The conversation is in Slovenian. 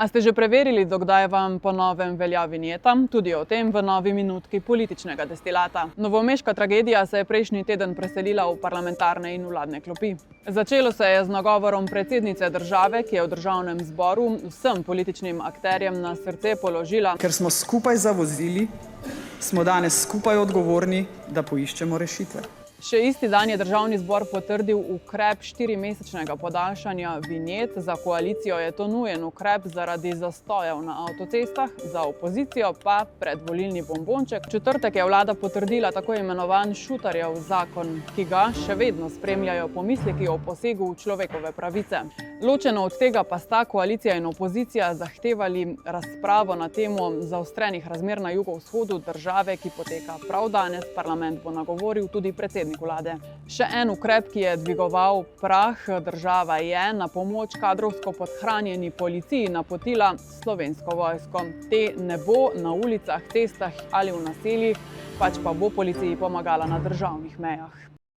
A ste že preverili, do kdaj vam po novem velja vinjeta? Tudi o tem v novi minutki političnega destilata. Novomeška tragedija se je prejšnji teden preselila v parlamentarne in vladne klopi. Začelo se je z nagovorom predsednice države, ki je v državnem zboru vsem političnim akterjem na srce položila: Ker smo skupaj zavozili, smo danes skupaj odgovorni, da poiščemo rešitve. Še isti dan je državni zbor potrdil ukrep 4-mesečnega podaljšanja vinjet. Za koalicijo je to nujen ukrep zaradi zastojev na avtocestah, za opozicijo pa predvolilni bombonček. V četrtek je vlada potrdila tako imenovan Šutarjev zakon, ki ga še vedno spremljajo pomisleki o posegu v človekove pravice. Ločeno od tega pa sta koalicija in opozicija zahtevali razpravo na temo zaostrenih razmer na jugovzhodu države, ki poteka prav danes. Parlament bo nagovoril tudi predsednik vlade. Še en ukrep, ki je dvigoval prah, država je na pomoč kadrovsko podhranjeni policiji napotila Slovensko vojsko. Te ne bo na ulicah, cestah ali v naseljih, pač pa bo policiji pomagala na državnih mejah.